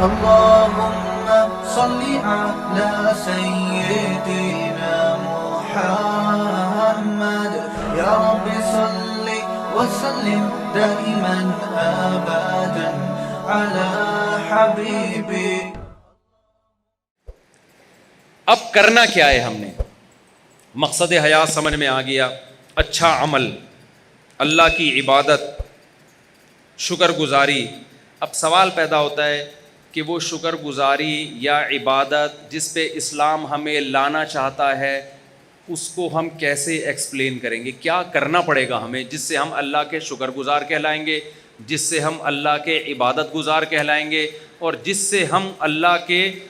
اللهم صل على سيدنا محمد يا رب صل وسلم دائما ابدا على حبيبي. اب کرنا کیا ہے؟ ہم نے مقصد حیات سمجھ میں آ گیا. اچھا عمل، اللہ کی عبادت، شکر گزاری. اب سوال پیدا ہوتا ہے کہ وہ شکر گزاری یا عبادت جس پہ اسلام ہمیں لانا چاہتا ہے اس کو ہم کیسے ایکسپلین کریں گے؟ کیا کرنا پڑے گا ہمیں جس سے ہم اللہ کے شکر گزار کہلائیں گے، جس سے ہم اللہ کے عبادت گزار کہلائیں گے، اور جس سے ہم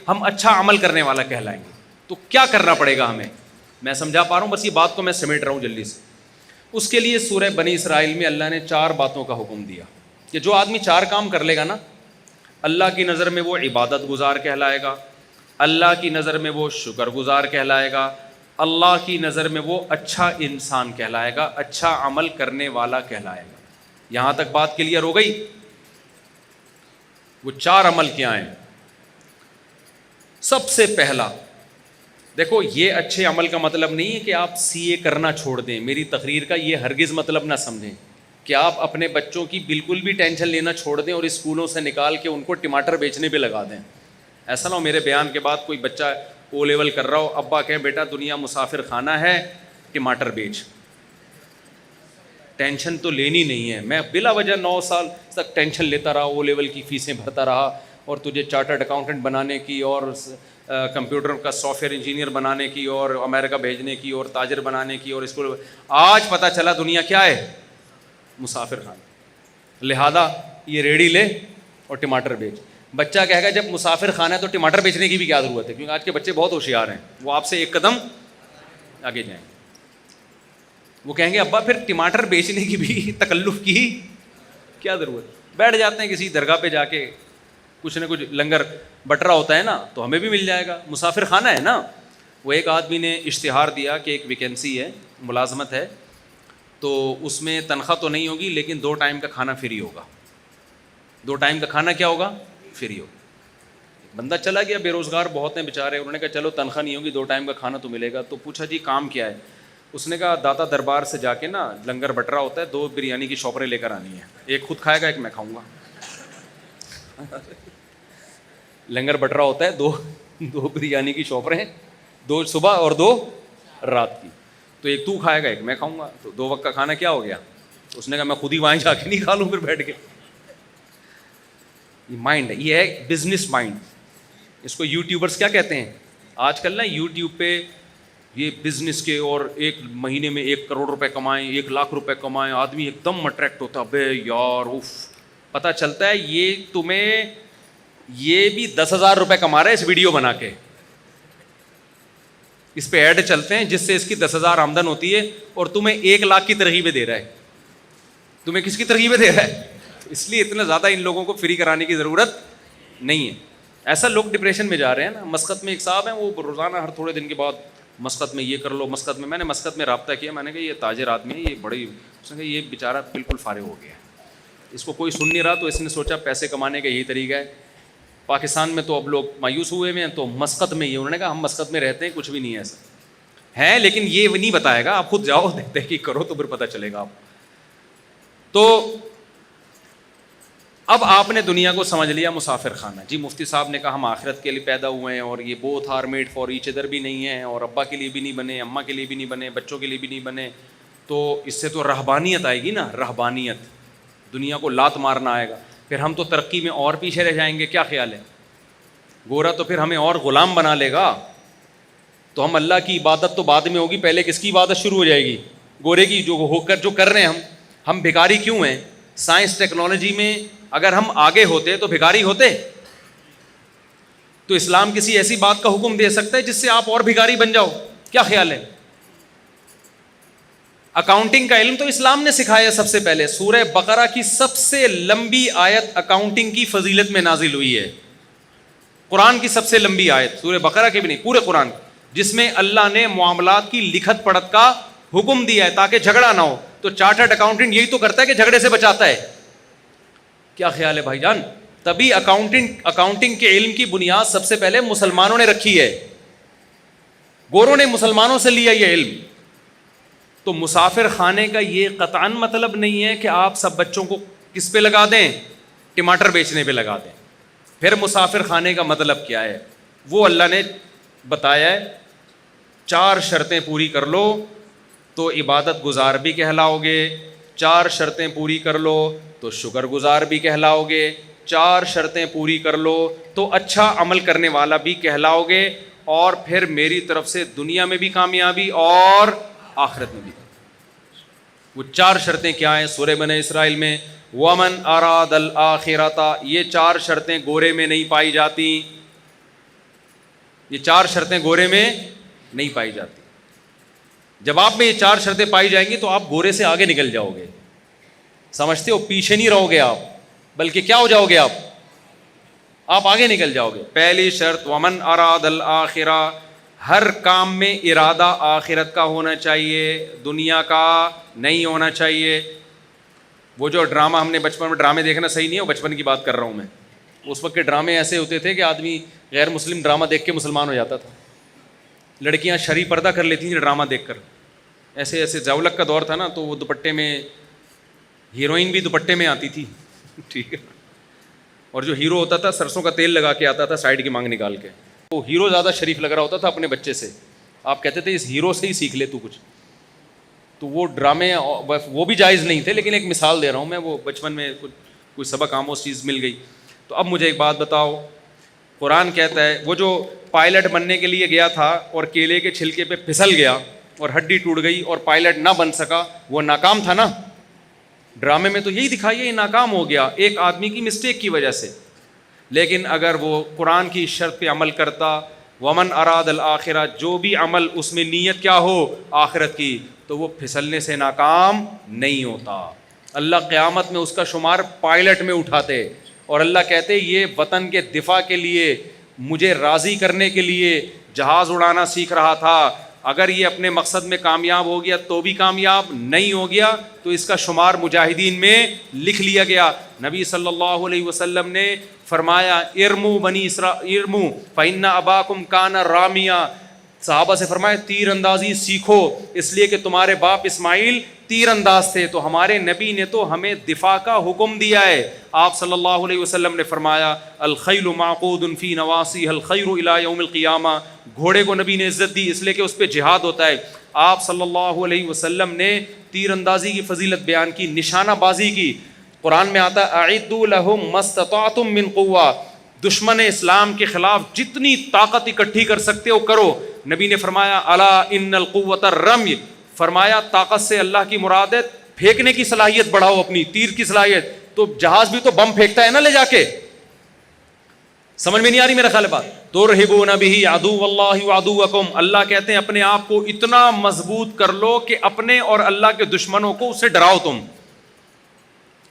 ہم اچھا عمل کرنے والا کہلائیں گے؟ تو کیا کرنا پڑے گا ہمیں؟ میں سمجھا پا رہا ہوں؟ بس یہ بات کو میں سمیٹ رہا ہوں جلدی سے. اس کے لیے سورہ بنی اسرائیل میں اللہ نے 4 باتوں کا حکم دیا کہ جو آدمی 4 کام کر لے گا نا، اللہ کی نظر میں وہ عبادت گزار کہلائے گا، اللہ کی نظر میں وہ شکر گزار کہلائے گا، اللہ کی نظر میں وہ اچھا انسان کہلائے گا، اچھا عمل کرنے والا کہلائے گا. یہاں تک بات کلیئر ہو گئی؟ وہ 4 عمل کیا ہیں؟ سب سے پہلا دیکھو، یہ اچھے عمل کا مطلب نہیں ہے کہ آپ CA کرنا چھوڑ دیں. میری تقریر کا یہ ہرگز مطلب نہ سمجھیں کہ آپ اپنے بچوں کی بالکل بھی ٹینشن لینا چھوڑ دیں اور اسکولوں سے نکال کے ان کو ٹماٹر بیچنے پہ لگا دیں. ایسا نہ ہو میرے بیان کے بعد کوئی بچہ O لیول کر رہا ہو، ابا کہیں بیٹا دنیا مسافر خانہ ہے، ٹماٹر بیچ. ٹینشن تو لینی نہیں ہے. میں بلا وجہ 9 سال تک ٹینشن لیتا رہا، O لیول کی فیسیں بھرتا رہا، اور تجھے چارٹرڈ اکاؤنٹنٹ بنانے کی اور کمپیوٹر کا سافٹ ویئر انجینئر بنانے کی اور امریکہ بھیجنے کی اور تاجر بنانے کی اور اسکول. آج پتہ چلا دنیا کیا ہے؟ مسافر خانہ. لہذا یہ ریڑھی لے اور ٹماٹر بیچ. بچہ کہے گا جب مسافر خانہ ہے تو ٹماٹر بیچنے کی بھی کیا ضرورت ہے؟ کیونکہ آج کے بچے بہت ہوشیار ہیں، وہ آپ سے ایک قدم آگے جائیں. وہ کہیں گے ابا پھر ٹماٹر بیچنے کی بھی تکلف کی کیا ضرورت؟ بیٹھ جاتے ہیں کسی درگاہ پہ جا کے، کچھ نہ کچھ لنگر بٹرا ہوتا ہے نا تو ہمیں بھی مل جائے گا. مسافر خانہ ہے نا. وہ ایک آدمی نے اشتہار دیا کہ ایک ویکینسی ہے، ملازمت ہے، تو اس میں تنخواہ تو نہیں ہوگی لیکن 2 ٹائم کا کھانا فری ہوگا. 2 ٹائم کا کھانا کیا ہوگا؟ فری ہوگا. بندہ چلا گیا، بے روزگار بہت ہیں بیچارے، انہوں نے کہا چلو تنخواہ نہیں ہوگی 2 ٹائم کا کھانا تو ملے گا. تو پوچھا جی کام کیا ہے؟ اس نے کہا داتا دربار سے جا کے نا لنگر بٹرا ہوتا ہے، 2 بریانی کی شاپریں لے کر آنی ہیں، ایک خود کھائے گا ایک میں کھاؤں گا. لنگر بٹرا ہوتا ہے، 2 بریانی کی شاپریں، 2 صبح اور 2 رات کی. تو ایک تو کھائے گا ایک میں کھاؤں گا، تو 2 وقت کا کھانا کیا ہو گیا؟ اس نے کہا میں خود ہی وہاں جا کے نہیں کھا لوں پھر بیٹھ کے. یہ مائنڈ ہے، یہ ہے بزنس مائنڈ. اس کو یوٹیوبرس کیا کہتے ہیں آج کل نا؟ یوٹیوب پہ یہ بزنس کے، اور 1 مہینے میں 1 کروڑ روپے کمائیں، 1 لاکھ روپے کمائیں، آدمی ایک دم اٹریکٹ ہوتا ہے. بے یار اف، پتہ چلتا ہے یہ تمہیں یہ بھی 10,000 روپے کما رہا ہے اس ویڈیو بنا کے. اس پہ ایڈ چلتے ہیں جس سے اس کی 10,000 آمدن ہوتی ہے اور تمہیں 1 لاکھ کی ترغیبیں دے رہا ہے. تمہیں کس کی ترغیبیں دے رہا ہے؟ اس لیے اتنا زیادہ ان لوگوں کو فری کرانے کی ضرورت نہیں ہے. ایسا لوگ ڈپریشن میں جا رہے ہیں نا. مسقط میں ایک صاحب ہیں، وہ روزانہ ہر تھوڑے دن کے بعد مسقط میں یہ کر لو، مسقط میں. میں نے مسقط میں رابطہ کیا، میں نے کہا یہ تاجر آدمی ہے، یہ بڑی، اس نے کہا یہ بیچارہ بالکل فارغ ہو گیا ہے، اس کو کوئی سن نہیں رہا، تو اس نے سوچا پیسے کمانے کا یہی طریقہ ہے. پاکستان میں تو اب لوگ مایوس ہوئے ہیں، تو مسقط میں یہ، انہوں نے کہا ہم مسقط میں رہتے ہیں، کچھ بھی نہیں ہے ایسا ہے، لیکن یہ نہیں بتائے گا، آپ خود جاؤ تحقیق کرو تو پھر پتہ چلے گا آپ. تو اب آپ نے دنیا کو سمجھ لیا مسافر خانہ. جی مفتی صاحب نے کہا ہم آخرت کے لیے پیدا ہوئے ہیں، اور یہ both are made for each other بھی نہیں ہے، اور ابا کے لیے بھی نہیں بنے، اماں کے لیے بھی نہیں بنے، بچوں کے لیے بھی نہیں بنے. تو اس سے تو رہبانیت آئے گی نا، رہبانیت، دنیا کو لات مارنا آئے گا. پھر ہم تو ترقی میں اور پیچھے رہ جائیں گے. کیا خیال ہے؟ گورا تو پھر ہمیں اور غلام بنا لے گا. تو ہم اللہ کی عبادت تو بعد میں ہوگی، پہلے کس کی عبادت شروع ہو جائے گی؟ گورے کی. جو کر رہے ہیں ہم بھکاری کیوں ہیں؟ سائنس ٹیکنالوجی میں اگر ہم آگے ہوتے تو بھکاری ہوتے؟ تو اسلام کسی ایسی بات کا حکم دے سکتا ہے جس سے آپ اور بھکاری بن جاؤ؟ کیا خیال ہے؟ اکاؤنٹنگ کا علم تو اسلام نے سکھایا سب سے پہلے. سورہ بقرہ کی سب سے لمبی آیت اکاؤنٹنگ کی فضیلت میں نازل ہوئی ہے. قرآن کی سب سے لمبی آیت، سورہ بقرہ کی بھی نہیں، پورے قرآن، جس میں اللہ نے معاملات کی لکھت پڑھت کا حکم دیا ہے تاکہ جھگڑا نہ ہو. تو چارٹرڈ اکاؤنٹنٹ یہی تو کرتا ہے کہ جھگڑے سے بچاتا ہے. کیا خیال ہے بھائی جان؟ تبھی اکاؤنٹنگ کے علم کی بنیاد سب سے پہلے مسلمانوں نے رکھی ہے، گوروں نے مسلمانوں سے لیا یہ علم. تو مسافر خانے کا یہ قطعاً مطلب نہیں ہے کہ آپ سب بچوں کو کس پہ لگا دیں، ٹماٹر بیچنے پہ لگا دیں. پھر مسافر خانے کا مطلب کیا ہے؟ وہ اللہ نے بتایا ہے 4 شرطیں پوری کر لو تو عبادت گزار بھی کہلاؤ گے، 4 شرطیں پوری کر لو تو شکر گزار بھی کہلاؤ گے، 4 شرطیں پوری کر لو تو اچھا عمل کرنے والا بھی کہلاؤ گے، اور پھر میری طرف سے دنیا میں بھی کامیابی اور آخرت میں بھی. وہ 4 شرطیں کیا ہیں؟ سورہ بنی اسرائیل میں وَمَنْ أَرَادَ الْآخِرَةَ، یہ 4 شرطیں گورے میں نہیں پائی جاتی، یہ 4 شرطیں گورے میں نہیں پائی جاتی. جب آپ میں یہ 4 شرطیں پائی جائیں گی تو آپ گورے سے آگے نکل جاؤ گے. سمجھتے ہو؟ پیچھے نہیں رہو گے آپ، بلکہ کیا ہو جاؤ گے آپ آگے نکل جاؤ گے. پہلی شرط وَمَنْ أَرَادَ الْآخِرَةَ، ہر کام میں ارادہ آخرت کا ہونا چاہیے، دنیا کا نہیں ہونا چاہیے. وہ جو ڈرامہ ہم نے بچپن میں، ڈرامے دیکھنا صحیح نہیں ہے، وہ بچپن کی بات کر رہا ہوں میں. اس وقت کے ڈرامے ایسے ہوتے تھے کہ آدمی غیر مسلم ڈرامہ دیکھ کے مسلمان ہو جاتا تھا. لڑکیاں شرعی پردہ کر لیتی تھیں ڈرامہ دیکھ کر. ایسے ایسے زاولک کا دور تھا نا، تو وہ دوپٹے میں، ہیروئن بھی دوپٹے میں آتی تھی، ٹھیک ہے، اور جو ہیرو ہوتا تھا سرسوں کا تیل لگا کے آتا تھا سائڈ کی مانگ نکال کے. تو ہیرو زیادہ شریف لگ رہا ہوتا تھا اپنے بچے سے، آپ کہتے تھے اس ہیرو سے ہی سیکھ لے تو کچھ. تو وہ ڈرامے وہ بھی جائز نہیں تھے، لیکن ایک مثال دے رہا ہوں میں. وہ بچپن میں کوئی سبق آموز چیز مل گئی. تو اب مجھے ایک بات بتاؤ، قرآن کہتا ہے وہ جو پائلٹ بننے کے لیے گیا تھا اور کیلے کے چھلکے پہ پھسل گیا اور ہڈی ٹوٹ گئی اور پائلٹ نہ بن سکا، وہ ناکام تھا نا. ڈرامے میں تو یہی دکھائی ہے، یہ ناکام ہو گیا ایک آدمی کی مسٹیک کی وجہ سے. لیکن اگر وہ قرآن کی شرط پہ عمل کرتا، ومن اراد الآخرہ، جو بھی عمل اس میں نیت کیا ہو آخرت کی، تو وہ پھسلنے سے ناکام نہیں ہوتا. اللہ قیامت میں اس کا شمار پائلٹ میں اٹھاتے، اور اللہ کہتے یہ وطن کے دفاع کے لیے، مجھے راضی کرنے کے لیے جہاز اڑانا سیکھ رہا تھا. اگر یہ اپنے مقصد میں کامیاب ہو گیا تو بھی کامیاب، نہیں ہو گیا تو اس کا شمار مجاہدین میں لکھ لیا گیا. نبی صلی اللہ علیہ وسلم نے فرمایا ارمو بنی اسرائیل ارمو فإن اباکم کان رامیہ. صحابہ سے فرمایا تیر اندازی سیکھو، اس لیے کہ تمہارے باپ اسماعیل تیر انداز تھے. تو ہمارے نبی نے تو ہمیں دفاع کا حکم دیا ہے. آپ صلی اللہ علیہ وسلم نے فرمایا الخیل معقود فی نواصیھا الخیر الی یوم القیامہ. گھوڑے کو نبی نے عزت دی اس لیے کہ اس پہ جہاد ہوتا ہے. آپ صلی اللہ علیہ وسلم نے تیر اندازی کی فضیلت بیان کی، نشانہ بازی کی. قرآن میں آتا ہے اعدوا لهم ما استطعتم من قوہ، دشمن اسلام کے خلاف جتنی طاقت اکٹھی کر سکتے ہو کرو. نبی نے فرمایا الا ان القوۃ الرمی، فرمایا طاقت سے اللہ کی مراد ہے پھینکنے کی صلاحیت بڑھاؤ، اپنی تیر کی صلاحیت. تو جہاز بھی تو بم پھینکتا ہے نا لے جا کے. سمجھ میں نہیں آ رہی میرا خیال ہے بات؟ ترہبون بہ عدو اللہ وعدوکم، اللہ کہتے ہیں اپنے آپ کو اتنا مضبوط کر لو کہ اپنے اور اللہ کے دشمنوں کو اس سے ڈراؤ تم.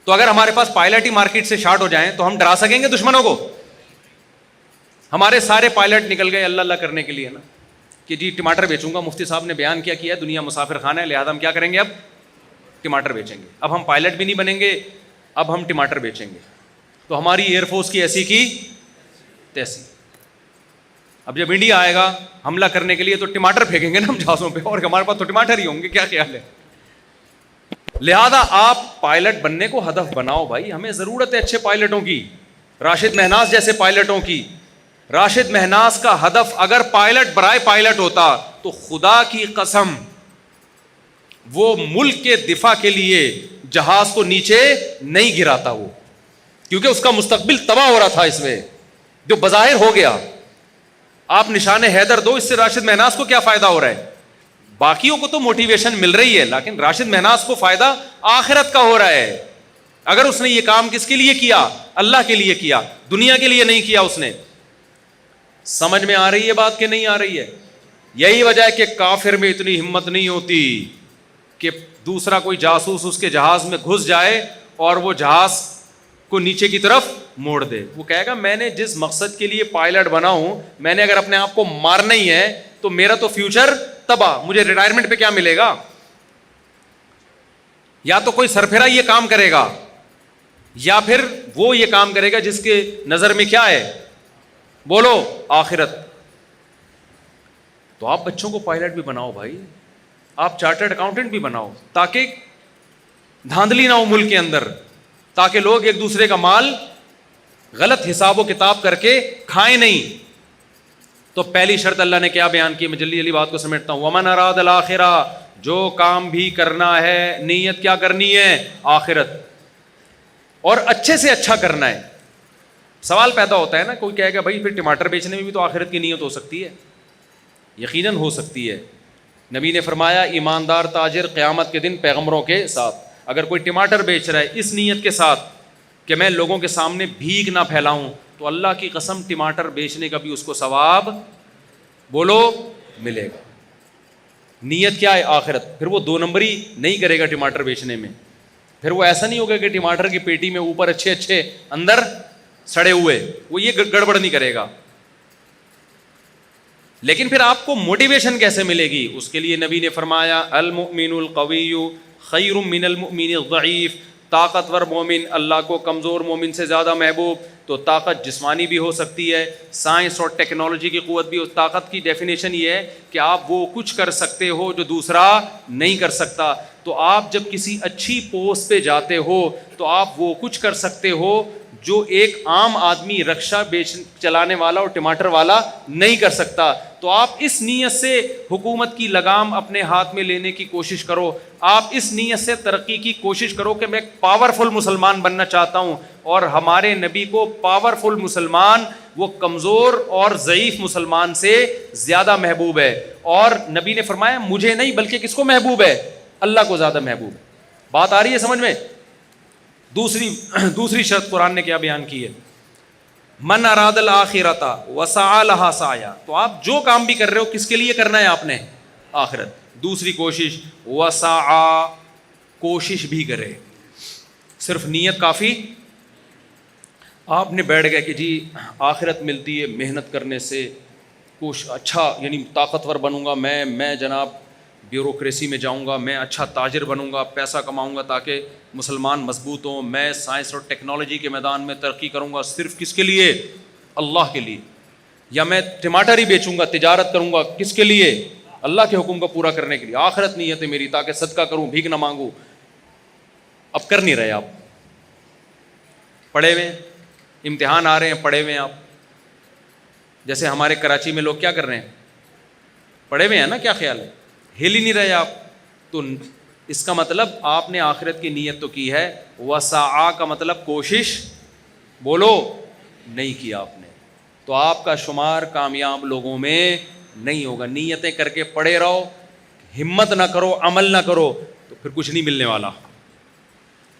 تو اگر ہمارے پاس پائلٹ ہی مارکیٹ سے شارٹ ہو جائیں تو ہم ڈرا سکیں گے دشمنوں کو؟ ہمارے سارے پائلٹ نکل گئے اللہ اللہ کرنے کے لیے نا، کہ جی ٹماٹر بیچوں گا. مفتی صاحب نے بیان کیا دنیا مسافر خانہ ہے، لہٰذا ہم کیا کریں گے؟ اب ٹماٹر بیچیں گے. اب ہم پائلٹ بھی نہیں بنیں گے، اب ہم ٹماٹر بیچیں گے. تو ہماری ایئر فورس کی ایسی کی تیسی. اب جب انڈیا آئے گا حملہ کرنے کے لیے تو ٹماٹر پھینکیں گے نا ہم جہازوں پہ، اور ہمارے پاس تو ٹماٹر ہی ہوں گے. کیا خیال ہے؟ لہذا آپ پائلٹ بننے کو ہدف بناؤ بھائی. ہمیں ضرورت ہے اچھے پائلٹوں کی، راشد مہناز جیسے پائلٹوں کی. راشد مہناز کا ہدف اگر پائلٹ برائے پائلٹ ہوتا تو خدا کی قسم وہ ملک کے دفاع کے لیے جہاز کو نیچے نہیں گراتا وہ، کیونکہ اس کا مستقبل تباہ ہو رہا تھا اس میں، جو بظاہر ہو گیا. آپ نشان حیدر دو، اس سے راشد مہناز کو کیا فائدہ ہو رہا ہے؟ باقیوں کو تو موٹیویشن مل رہی ہے، لیکن راشد مہناز کو فائدہ آخرت کا ہو رہا ہے. اگر اس نے یہ کام کس کے لیے کیا؟ اللہ کے لیے کیا، دنیا کے لیے نہیں کیا اس نے. سمجھ میں آ رہی ہے بات کہ نہیں آ رہی ہے؟ یہی وجہ ہے کہ کافر میں اتنی ہمت نہیں ہوتی کہ دوسرا کوئی جاسوس اس کے جہاز میں گھس جائے اور وہ جہاز کو نیچے کی طرف موڑ دے. وہ کہے گا میں نے جس مقصد کے لیے پائلٹ بنا ہوں، میں نے اگر اپنے آپ کو مارنا ہی ہے تو میرا تو فیوچر تباہ، مجھے ریٹائرمنٹ پہ کیا ملے گا؟ یا تو کوئی سرفرا یہ کام کرے گا، یا پھر وہ یہ کام کرے گا جس کے نظر میں کیا ہے؟ بولو آخرت. تو آپ بچوں کو پائلٹ بھی بناؤ بھائی, آپ چارٹرڈ اکاؤنٹنٹ بھی بناؤ, تاکہ دھاندلی نہ ہو ملک کے اندر, تاکہ لوگ ایک دوسرے کا مال غلط حساب و کتاب کر کے کھائیں نہیں. تو پہلی شرط اللہ نے کیا بیان کی؟ میں جلدی جلدی بات کو سمیٹتا ہوں. ومن اراد الاخرہ, جو کام بھی کرنا ہے نیت کیا کرنی ہے؟ آخرت, اور اچھے سے اچھا کرنا ہے. سوال پیدا ہوتا ہے نا, کوئی کہے گا بھائی پھر ٹماٹر بیچنے میں بھی تو آخرت کی نیت ہو سکتی ہے. یقیناً ہو سکتی ہے. نبی نے فرمایا ایماندار تاجر قیامت کے دن پیغمبروں کے ساتھ. اگر کوئی ٹماٹر بیچ رہا ہے اس نیت کے ساتھ کہ میں لوگوں کے سامنے بھیک نہ پھیلاؤں, تو اللہ کی قسم ٹماٹر بیچنے کا بھی اس کو ثواب بولو ملے گا. نیت کیا ہے؟ آخرت. پھر وہ 2 نمبری نہیں کرے گا ٹماٹر بیچنے میں. پھر وہ ایسا نہیں ہوگا کہ ٹماٹر کی پیٹی میں اوپر اچھے اچھے اندر سڑے ہوئے, وہ یہ گڑبڑ نہیں کرے گا. لیکن پھر آپ کو موٹیویشن کیسے ملے گی؟ اس کے لیے نبی نے فرمایا المؤمن القوی خیر من المؤمن الضعیف. طاقتور مومن اللہ کو کمزور مومن سے زیادہ محبوب. تو طاقت جسمانی بھی ہو سکتی ہے, سائنس اور ٹیکنالوجی کی قوت بھی. طاقت کی ڈیفینیشن یہ ہے کہ آپ وہ کچھ کر سکتے ہو جو دوسرا نہیں کر سکتا. تو آپ جب کسی اچھی پوسٹ پہ جاتے ہو تو آپ وہ کچھ کر سکتے ہو جو ایک عام آدمی رکشہ چلانے والا اور ٹماٹر والا نہیں کر سکتا. تو آپ اس نیت سے حکومت کی لگام اپنے ہاتھ میں لینے کی کوشش کرو. آپ اس نیت سے ترقی کی کوشش کرو کہ میں ایک پاورفل مسلمان بننا چاہتا ہوں. اور ہمارے نبی کو پاورفل مسلمان وہ کمزور اور ضعیف مسلمان سے زیادہ محبوب ہے. اور نبی نے فرمایا مجھے نہیں بلکہ کس کو محبوب ہے؟ اللہ کو زیادہ محبوب ہے. بات آ رہی ہے سمجھ میں؟ دوسری شرط قرآن نے کیا بیان کی ہے؟ من اراد الاخرۃ وسعى لها سعیا. تو آپ جو کام بھی کر رہے ہو کس کے لیے کرنا ہے آپ نے؟ آخرت. دوسری کوشش وسعى, کوشش بھی کرے. صرف نیت کافی؟ آپ نے بیٹھ گئے کہ جی آخرت ملتی ہے محنت کرنے سے, کچھ اچھا یعنی طاقتور بنوں گا میں جناب بیوروکریسی میں جاؤں گا, میں اچھا تاجر بنوں گا, پیسہ کماؤں گا تاکہ مسلمان مضبوط ہوں, میں سائنس اور ٹیکنالوجی کے میدان میں ترقی کروں گا. صرف کس کے لیے؟ اللہ کے لیے. یا میں ٹماٹر ہی بیچوں گا, تجارت کروں گا, کس کے لیے؟ اللہ کے حکم کو پورا کرنے کے لیے. آخرت نیت ہے میری, تاکہ صدقہ کروں, بھیک نہ مانگوں. اب کر نہیں رہے آپ, پڑھے ہوئے امتحان آ رہے ہیں, پڑھے ہوئے ہیں آپ. جیسے ہمارے کراچی میں لوگ کیا کر رہے ہیں؟ پڑھے ہوئے ہیں نا, کیا خیال ہے؟ ہل ہی نہیں رہے آپ. تو اس کا مطلب آپ نے آخرت کی نیت تو کی ہے. وسعا کا مطلب کوشش بولو نہیں کیا آپ نے, تو آپ کا شمار کامیاب لوگوں میں نہیں ہوگا. نیتیں کر کے پڑے رہو, ہمت نہ کرو, عمل نہ کرو, تو پھر کچھ نہیں ملنے والا.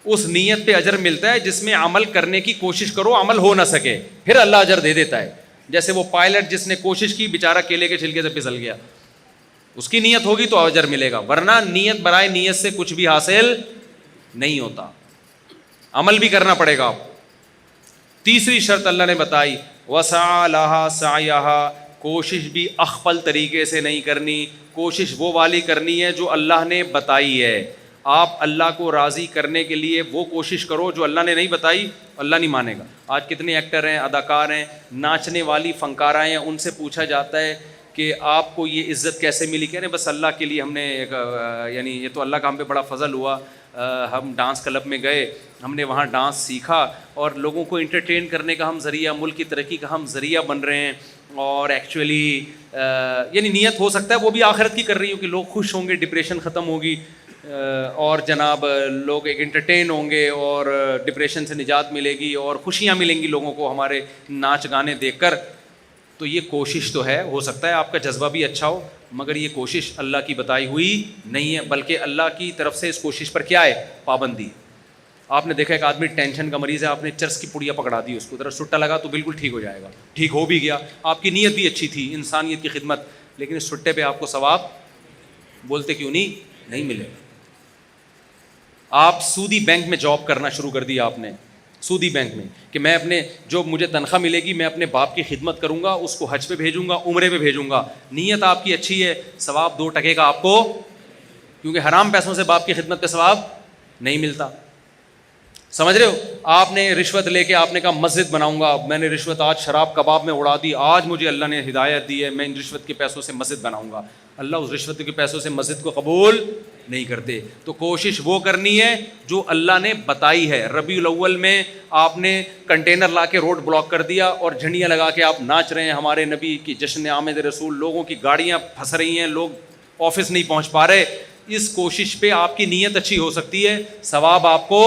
اس نیت پہ اجر ملتا ہے جس میں عمل کرنے کی کوشش کرو, عمل ہو نہ سکے, پھر اللہ اجر دے دیتا ہے. جیسے وہ پائلٹ جس نے کوشش کی, بیچارہ کیلے کے چھلکے سے پھسل گیا, اس کی نیت ہوگی تو اجر ملے گا, ورنہ نیت برائے نیت سے کچھ بھی حاصل نہیں ہوتا. عمل بھی کرنا پڑے گا. تیسری شرط اللہ نے بتائی وسعى لها سعيها, کوشش بھی اخفل طریقے سے نہیں کرنی, کوشش وہ والی کرنی ہے جو اللہ نے بتائی ہے. آپ اللہ کو راضی کرنے کے لیے وہ کوشش کرو جو اللہ نے نہیں بتائی, اللہ نہیں مانے گا. آج کتنے ایکٹر ہیں, اداکار ہیں, ناچنے والی فنکارائیں ہیں, ان سے پوچھا جاتا ہے کہ آپ کو یہ عزت کیسے ملی؟ کہہ رہے بس اللہ کے لیے ہم نے یعنی یہ تو اللہ کا ہم پہ بڑا فضل ہوا, ہم ڈانس کلب میں گئے, ہم نے وہاں ڈانس سیکھا اور لوگوں کو انٹرٹین کرنے کا ہم ذریعہ, ملک کی ترقی کا ہم ذریعہ بن رہے ہیں. اور ایکچولی یعنی نیت ہو سکتا ہے وہ بھی آخرت کی کر رہی ہوں کہ لوگ خوش ہوں گے, ڈپریشن ختم ہوگی, اور جناب لوگ ایک انٹرٹین ہوں گے اور ڈپریشن سے نجات ملے گی اور خوشیاں ملیں گی لوگوں کو ہمارے ناچ گانے دیکھ کر. تو یہ کوشش تو ہے, ہو سکتا ہے آپ کا جذبہ بھی اچھا ہو, مگر یہ کوشش اللہ کی بتائی ہوئی نہیں ہے, بلکہ اللہ کی طرف سے اس کوشش پر کیا ہے؟ پابندی. آپ نے دیکھا ایک آدمی ٹینشن کا مریض ہے, آپ نے چرس کی پڑیا پکڑا دی, اس کو ذرا سٹا لگا تو بالکل ٹھیک ہو جائے گا. ٹھیک ہو بھی گیا, آپ کی نیت بھی اچھی تھی, انسانیت کی خدمت, لیکن اس سٹے پہ آپ کو ثواب بولتے کیوں نہیں ملے گا. آپ سودی بینک میں جاب کرنا شروع کر دیا آپ نے, سودی بینک میں, کہ میں اپنے جو مجھے تنخواہ ملے گی میں اپنے باپ کی خدمت کروں گا, اس کو حج پہ بھیجوں گا, عمرے پہ بھیجوں گا. نیت آپ کی اچھی ہے, ثواب 2 ٹکے کا آپ کو, کیونکہ حرام پیسوں سے باپ کی خدمت پہ ثواب نہیں ملتا. سمجھ رہے ہو؟ آپ نے رشوت لے کے آپ نے کہا مسجد بناؤں گا، میں نے رشوت آج شراب کباب میں اڑا دی، آج مجھے اللہ نے ہدایت دی ہے میں ان رشوت کے پیسوں سے مسجد بناؤں گا، اللہ اس رشوت کے پیسوں سے مسجد کو قبول نہیں کرتے. تو کوشش وہ کرنی ہے جو اللہ نے بتائی ہے. ربیع الاول میں آپ نے کنٹینر لا کے روڈ بلاک کر دیا اور جھنڈیاں لگا کے آپ ناچ رہے ہیں ہمارے نبی کی جشن آمد رسول، لوگوں کی گاڑیاں پھنس رہی ہیں، لوگ آفس نہیں پہنچ پا رہے. اس کوشش پہ آپ کی نیت اچھی ہو سکتی ہے، ثواب آپ کو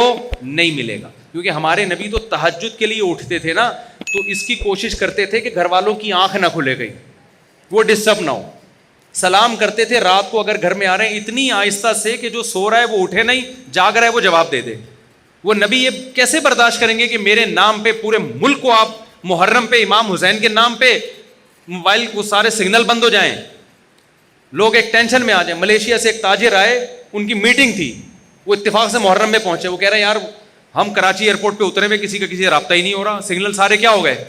نہیں ملے گا. کیونکہ ہمارے نبی تو تہجد کے لیے اٹھتے تھے نا، تو اس کی کوشش کرتے تھے کہ گھر والوں کی آنکھ نہ کھلے گئی، وہ ڈسٹرب نہ ہو. سلام کرتے تھے رات کو اگر گھر میں آ رہے ہیں اتنی آہستہ سے کہ جو سو رہا ہے وہ اٹھے نہیں، جاگ رہا ہے وہ جواب دے دے. وہ نبی یہ کیسے برداشت کریں گے کہ میرے نام پہ پورے ملک کو آپ محرم پہ امام حسین کے نام پہ موبائل کو سارے سگنل بند ہو جائیں، لوگ ایک ٹینشن میں آ جائیں. ملیشیا سے ایک تاجر آئے، ان کی میٹنگ تھی، وہ اتفاق سے محرم میں پہنچے. وہ کہہ رہے ہیں یار ہم کراچی ایئرپورٹ پہ اترے ہوئے کسی کا کسی سے رابطہ ہی نہیں ہو رہا، سگنل سارے کیا ہو گئے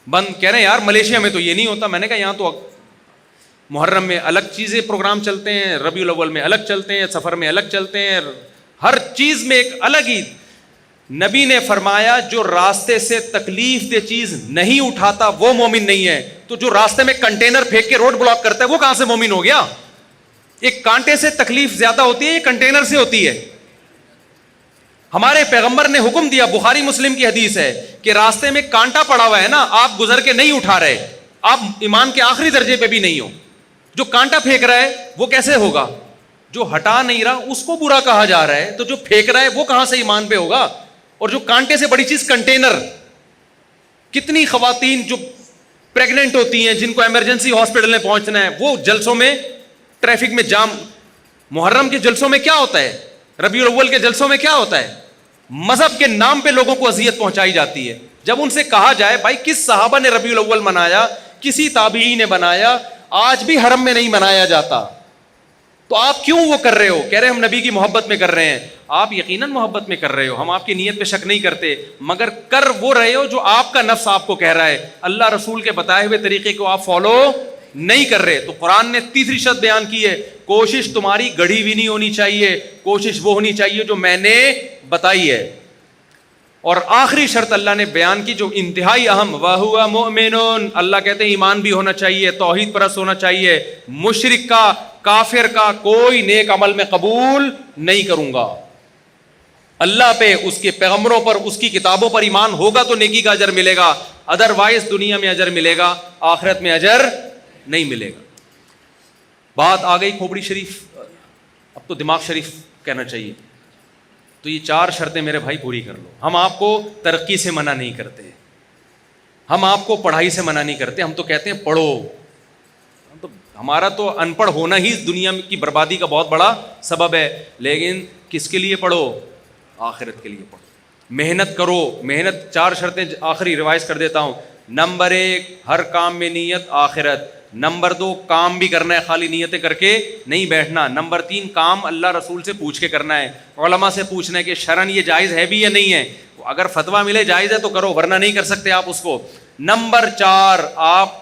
بند. کہہ رہے ہیں یار ملیشیا میں تو یہ نہیں ہوتا. میں نے کہا یہاں تو محرم میں الگ چیزیں پروگرام چلتے ہیں، ربیع الاول میں الگ چلتے ہیں، سفر میں الگ چلتے ہیں، ہر چیز میں ایک الگ ہی. نبی نے فرمایا جو راستے سے تکلیف دہ چیز نہیں اٹھاتا وہ مومن نہیں ہے. تو جو راستے میں کنٹینر پھینک کے روڈ بلاک کرتا ہے وہ کہاں سے مومن ہو گیا؟ ایک کانٹے سے تکلیف زیادہ ہوتی ہے، یہ کنٹینر سے ہوتی ہے. ہمارے پیغمبر نے حکم دیا، بخاری مسلم کی حدیث ہے کہ راستے میں کانٹا پڑا ہوا ہے نا، آپ گزر کے نہیں اٹھا رہے، آپ ایمان کے آخری درجے پہ بھی نہیں ہو. جو کانٹا پھینک رہا ہے وہ کیسے ہوگا؟ جو ہٹا نہیں رہا اس کو برا کہا جا رہا ہے، تو جو پھینک رہا ہے وہ کہاں سے ایمان پہ ہوگا؟ اور جو کانٹے سے بڑی چیز کنٹینر. کتنی خواتین جو پریگننٹ ہوتی ہیں جن کو ایمرجنسی ہاسپٹل میں پہنچنا ہے، وہ جلسوں میں ٹریفک میں جام. محرم کے جلسوں میں کیا ہوتا ہے؟ ربیع الاول کے جلسوں میں کیا ہوتا ہے؟ مذہب کے نام پہ لوگوں کو اذیت پہنچائی جاتی ہے. جب ان سے کہا جائے بھائی کس صحابہ نے ربیع الاول منایا، کسی تابعی نے بنایا، آج بھی حرم میں نہیں منایا جاتا، تو آپ کیوں وہ کر رہے ہو؟ کہہ رہے ہم نبی کی محبت میں کر رہے ہیں. آپ یقیناً محبت میں کر رہے ہو، ہم آپ کی نیت پہ شک نہیں کرتے، مگر کر وہ رہے ہو جو آپ کا نفس آپ کو کہہ رہا ہے. اللہ رسول کے بتائے ہوئے طریقے کو آپ فالو نہیں کر رہے. تو قرآن نے تیسری شرط بیان کی ہے، کوشش تمہاری گڑھی ہوئی نہیں ہونی چاہیے، کوشش وہ ہونی چاہیے جو میں نے بتائی ہے. اور آخری شرط اللہ نے بیان کی جو انتہائی اہم، وَهُوَ مُؤْمِنٌ، اللہ کہتے ہیں ایمان بھی ہونا چاہیے، توحید پرست ہونا چاہیے. مشرک کا، کافر کا کوئی نیک عمل میں قبول نہیں کروں گا. اللہ پہ، اس کے پیغمبروں پر، اس کی کتابوں پر ایمان ہوگا تو نیکی کا اجر ملے گا، ادروائز دنیا میں اجر ملے گا، آخرت میں اجر نہیں ملے گا. بات آ گئی کھوپڑی شریف، اب تو دماغ شریف کہنا چاہیے. تو یہ 4 شرطیں میرے بھائی پوری کر لو. ہم آپ کو ترقی سے منع نہیں کرتے، ہم آپ کو پڑھائی سے منع نہیں کرتے، ہم تو کہتے ہیں پڑھو. ہمارا تو ان پڑھ ہونا ہی دنیا کی بربادی کا بہت بڑا سبب ہے. لیکن کس کے لیے پڑھو؟ آخرت کے لیے پڑھو، محنت کرو. محنت 4 شرطیں آخری ریوائز کر دیتا ہوں. نمبر 1 ہر کام میں نیت آخرت. نمبر 2 کام بھی کرنا ہے، خالی نیتیں کر کے نہیں بیٹھنا. نمبر 3 کام اللہ رسول سے پوچھ کے کرنا ہے، علماء سے پوچھنا ہے کہ شرعن یہ جائز ہے بھی یا نہیں ہے. اگر فتویٰ ملے جائز ہے تو کرو، ورنہ نہیں کر سکتے آپ اس کو. نمبر 4 آپ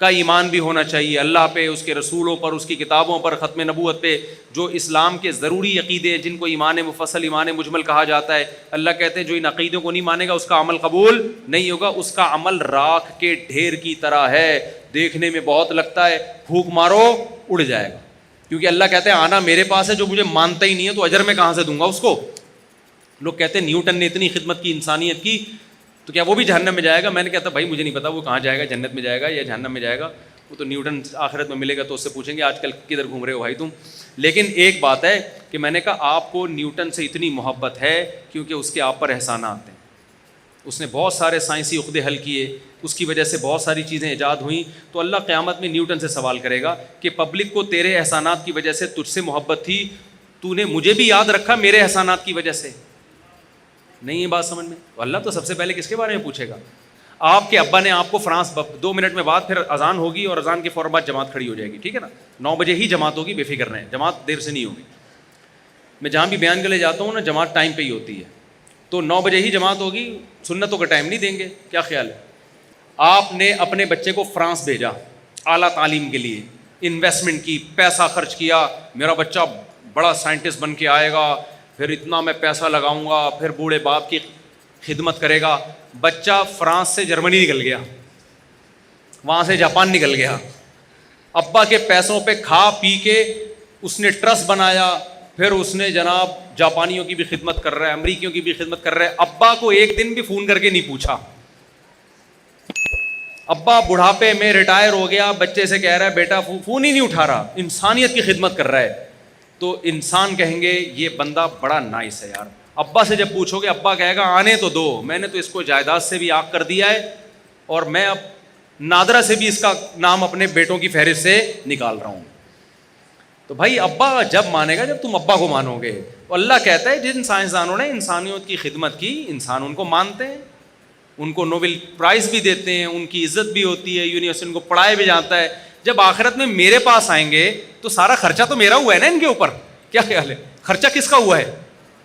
کا ایمان بھی ہونا چاہیے اللہ پہ، اس کے رسولوں پر، اس کی کتابوں پر، ختم نبوت پہ، جو اسلام کے ضروری عقیدے ہیں جن کو ایمان مفصل، ایمان مجمل کہا جاتا ہے. اللہ کہتے ہیں جو ان عقیدوں کو نہیں مانے گا اس کا عمل قبول نہیں ہوگا. اس کا عمل راکھ کے ڈھیر کی طرح ہے، دیکھنے میں بہت لگتا ہے، پھونک مارو اڑ جائے گا. کیونکہ اللہ کہتے ہیں آنا میرے پاس ہے، جو مجھے مانتا ہی نہیں ہے تو اجر میں کہاں سے دوں گا اس کو. لوگ کہتے ہیں نیوٹن نے اتنی خدمت کی انسانیت کی تو کیا وہ بھی جہنم میں جائے گا؟ میں نے کہتا بھائی مجھے نہیں پتا وہ کہاں جائے گا، جنت میں جائے گا یا جہنم میں جائے گا. وہ تو نیوٹن آخرت میں ملے گا تو اس سے پوچھیں گے آج کل کدھر گھوم رہے ہو بھائی تم. لیکن ایک بات ہے کہ میں نے کہا آپ کو نیوٹن سے اتنی محبت ہے کیونکہ اس کے آپ پر احسانات ہیں. اس نے بہت سارے سائنسی عقدے حل کیے، اس کی وجہ سے بہت ساری چیزیں ایجاد ہوئیں. تو اللہ قیامت میں نیوٹن سے سوال کرے گا کہ پبلک کو تیرے احسانات کی وجہ سے تجھ سے محبت تھی، تو نے مجھے بھی یاد رکھا میرے احسانات کی وجہ سے؟ نہیں ہے بات سمجھ میں؟ تو اللہ تو سب سے پہلے کس کے بارے میں پوچھے گا؟ آپ کے ابا نے آپ کو فرانس 2 منٹ میں بعد پھر اذان ہوگی اور اذان کے فوراً بعد جماعت کھڑی ہو جائے گی، ٹھیک ہے نا؟ 9 بجے ہی جماعت ہوگی، بے فکر رہیں، جماعت دیر سے نہیں ہوگی. میں جہاں بھی بیان کے لیے جاتا ہوں نا جماعت ٹائم پہ ہی ہوتی ہے. تو 9 بجے ہی جماعت ہوگی، سنتوں کا ٹائم نہیں دیں گے. کیا خیال ہے؟ آپ نے اپنے بچے کو فرانس بھیجا اعلیٰ تعلیم کے لیے، انویسٹمنٹ کی، پیسہ خرچ کیا، میرا بچہ بڑا سائنٹسٹ بن کے آئے گا، پھر اتنا میں پیسہ لگاؤں گا, پھر بوڑھے باپ کی خدمت کرے گا. بچہ فرانس سے جرمنی نکل گیا, وہاں سے جاپان نکل گیا, ابا کے پیسوں پہ کھا پی کے اس نے ٹرسٹ بنایا, پھر اس نے جناب جاپانیوں کی بھی خدمت کر رہا ہے, امریکیوں کی بھی خدمت کر رہا ہے. ابا کو ایک دن بھی فون کر کے نہیں پوچھا. ابا بڑھاپے میں ریٹائر ہو گیا, بچے سے کہہ رہا ہے بیٹا فون ہی نہیں اٹھا رہا, انسانیت کی خدمت کر رہا ہے. تو انسان کہیں گے یہ بندہ بڑا نائس ہے یار. ابا سے جب پوچھو گے, ابا کہے گا آنے تو دو, میں نے تو اس کو جائیداد سے بھی آگ کر دیا ہے, اور میں اب نادرہ سے بھی اس کا نام اپنے بیٹوں کی فہرست سے نکال رہا ہوں. تو بھائی ابا جب مانے گا جب تم ابا کو مانو گے. تو اللہ کہتا ہے جن سائنسدانوں نے انسانیت کی خدمت کی, انسان ان کو مانتے ہیں, ان کو نوبل پرائز بھی دیتے ہیں, ان کی عزت بھی ہوتی ہے, یونیورسٹی ان کو پڑھایا بھی جاتا ہے. جب آخرت میں میرے پاس آئیں گے تو سارا خرچہ تو میرا ہوا ہے نا ان کے اوپر. کیا خیال ہے, خرچہ کس کا ہوا ہے؟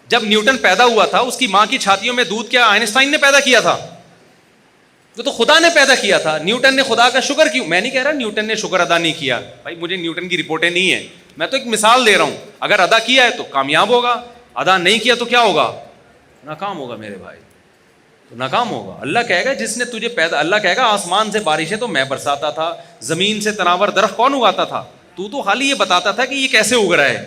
جب نیوٹن پیدا ہوا تھا اس کی ماں کی چھاتیوں میں دودھ کیا آئنسٹائن نے پیدا کیا تھا؟ وہ تو خدا نے پیدا کیا تھا. نیوٹن نے خدا کا شکر کیوں؟ میں نہیں کہہ رہا نیوٹن نے شکر ادا نہیں کیا, بھائی مجھے نیوٹن کی رپورٹیں نہیں ہیں, میں تو ایک مثال دے رہا ہوں. اگر ادا کیا ہے تو کامیاب ہوگا, ادا نہیں کیا تو کیا ہوگا؟ ناکام ہوگا میرے بھائی, تو ناکام ہوگا. اللہ کہے گا جس نے تجھے پیدا, اللہ کہے گا آسمان سے بارشیں تو میں برساتا تھا, زمین سے تناور درخت کون اگاتا تھا؟ تو خالی یہ بتاتا تھا کہ یہ کیسے اگ رہا ہے,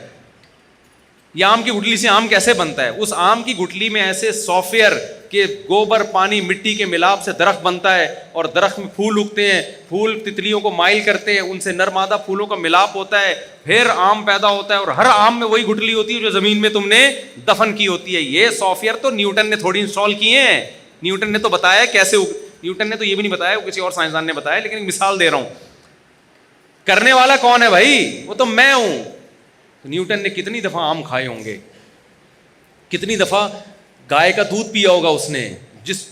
یہ آم کی گٹلی سے آم کیسے بنتا ہے. اس آم کی گٹلی میں ایسے سافٹ ویئر کہ گوبر پانی مٹی کے ملاپ سے درخت بنتا ہے, اور درخت میں پھول اگتے ہیں, پھول تتلیوں کو مائل کرتے ہیں, ان سے نر مادہ پھولوں کا ملاپ ہوتا ہے, پھر آم پیدا ہوتا ہے, اور ہر آم میں وہی گٹلی ہوتی ہے جو زمین میں تم نے دفن کی ہوتی ہے. یہ سافٹ ویئر تو نیوٹن نے تھوڑی انسٹال کیے ہیں, نیوٹن نے تو بتایا کیسے, نیوٹن نے تو یہ بھی نہیں بتایا, وہ کسی اور سائنسدان نے بتایا, لیکن ایک مثال دے رہا ہوں. کرنے والا کون ہے بھائی؟ وہ تو میں ہوں. نیوٹن نے کتنی دفعہ آم کھائے ہوں گے, کتنی دفعہ گائے کا دودھ پیا ہوگا اس نے,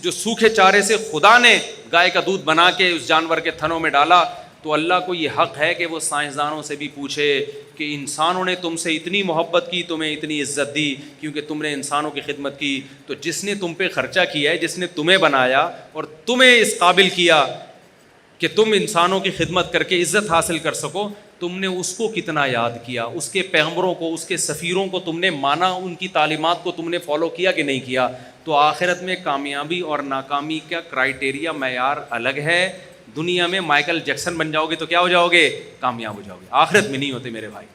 جو سوکھے چارے سے خدا نے گائے کا دودھ بنا کے اس جانور کے تھنوں میں ڈالا. تو اللہ کو یہ حق ہے کہ وہ سائنسدانوں سے بھی پوچھے کہ انسانوں نے تم سے اتنی محبت کی, تمہیں اتنی عزت دی کیونکہ تم نے انسانوں کی خدمت کی. تو جس نے تم پہ خرچہ کیا ہے, جس نے تمہیں بنایا اور تمہیں اس قابل کیا کہ تم انسانوں کی خدمت کر کے عزت حاصل کر سکو, تم نے اس کو کتنا یاد کیا, اس کے پیغمبروں کو, اس کے سفیروں کو تم نے مانا, ان کی تعلیمات کو تم نے فالو کیا کہ نہیں کیا. تو آخرت میں کامیابی اور ناکامی کا کرائٹیریا معیار الگ ہے. دنیا میں مائیکل جیکسن بن جاؤ گے تو کیا ہو جاؤ گے؟ کامیاب ہو جاؤ گے. آخرت میں نہیں ہوتے میرے بھائی.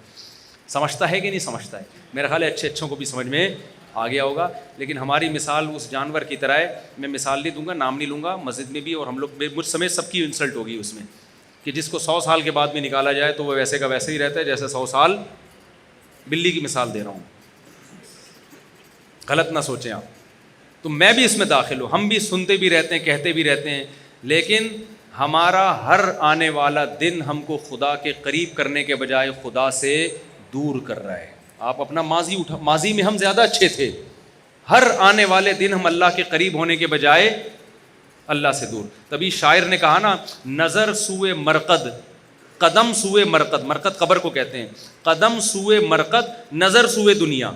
سمجھتا ہے کہ نہیں سمجھتا ہے؟ میرا خیال ہے اچھوں کو بھی سمجھ میں آ گیا ہوگا. لیکن ہماری مثال اس جانور کی طرح ہے. میں مثال نہیں دوں گا, نام نہیں لوں گا, مسجد میں بھی اور ہم لوگ مجھ سمیت سب کی انسلٹ ہوگی اس میں, کہ جس کو 100 سال کے بعد بھی نکالا جائے تو وہ ویسے کا ویسے ہی رہتا ہے جیسے 100 سال. بلی کی مثال دے رہا ہوں, غلط نہ سوچیں آپ. تو میں بھی اس میں داخل ہوں, ہم بھی سنتے بھی رہتے ہیں, کہتے بھی رہتے ہیں, لیکن ہمارا ہر آنے والا دن ہم کو خدا کے قریب کرنے کے بجائے خدا سے دور کر رہا ہے. آپ اپنا ماضی میں ہم زیادہ اچھے تھے, ہر آنے والے دن ہم اللہ کے قریب ہونے کے بجائے اللہ سے دور. تبھی شاعر نے کہا نا, نظر سوئے مرقد قدم سوئے مرقد, مرقد قبر کو کہتے ہیں, قدم سوئے مرقد نظر سوئے دنیا.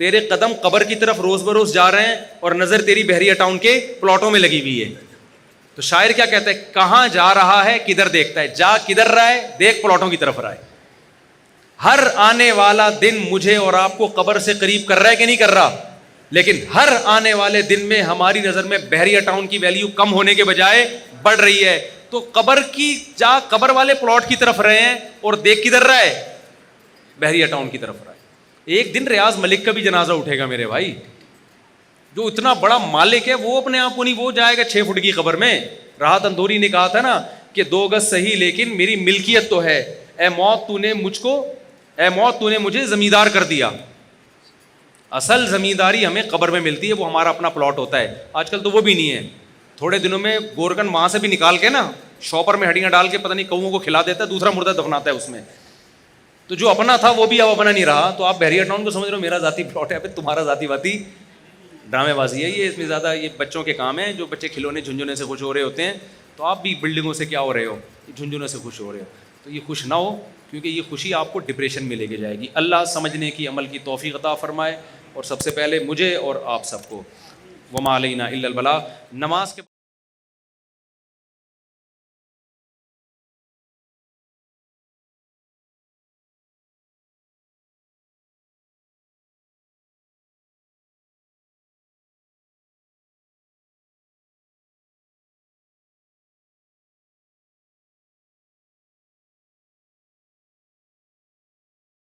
تیرے قدم قبر کی طرف روز بروز جا رہے ہیں اور نظر تیری بحریہ ٹاؤن کے پلاٹوں میں لگی ہوئی ہے. تو شاعر کیا کہتا ہے, کہاں جا رہا ہے کدھر دیکھتا ہے, جا کدھر رہا ہے, دیکھ پلاٹوں کی طرف رہا ہے. ہر آنے والا دن مجھے اور آپ کو قبر سے قریب کر رہا ہے کہ نہیں کر رہا؟ لیکن ہر آنے والے دن میں ہماری نظر میں بحریہ ٹاؤن کی ویلیو کم ہونے کے بجائے بڑھ رہی ہے. تو قبر کی جا قبر والے پلاٹ کی طرف رہے ہیں اور دیکھ کدھر رہا ہے؟ بحریہ ٹاؤن کی طرف رہا ہے. ایک دن ریاض ملک کا بھی جنازہ اٹھے گا میرے بھائی, جو اتنا بڑا مالک ہے وہ اپنے آپ کو نہیں, وہ جائے گا 6 فٹ کی قبر میں. راحت اندوری نے کہا تھا نا کہ 2 گز صحیح لیکن میری ملکیت تو ہے, اے موت تو نے مجھے زمیندار کر دیا. اصل زمینداری ہمیں قبر میں ملتی ہے, وہ ہمارا اپنا پلاٹ ہوتا ہے. آج کل تو وہ بھی نہیں ہے. تھوڑے دنوں میں گورکن وہاں سے بھی نکال کے نا شاپر میں ہڈیاں ڈال کے پتہ نہیں کؤوں کو کھلا دیتا ہے, دوسرا مردہ دفناتا ہے اس میں. تو جو اپنا تھا وہ بھی اب اپنا نہیں رہا. تو آپ بحریہ ٹاؤن کو سمجھ رہے ہو میرا ذاتی پلاٹ ہے, تمہارا ذاتی باتی ڈرامے بازی ہے یہ. اس میں زیادہ یہ بچوں کے کام ہیں, جو بچے کھلونے جھنجھونے سے خوش ہو رہے ہوتے ہیں. تو آپ بھی بلڈنگوں سے کیا ہو رہے ہو, جھنجھونے سے خوش ہو رہے ہو. تو یہ خوش نہ ہو, کیونکہ یہ خوشی آپ کو ڈپریشن میں لے کے جائے گی. اللہ سمجھنے کی عمل کی توفیق عطا فرمائے, اور سب سے پہلے مجھے اور آپ سب کو. وما علینا الا البلاغ. نماز کے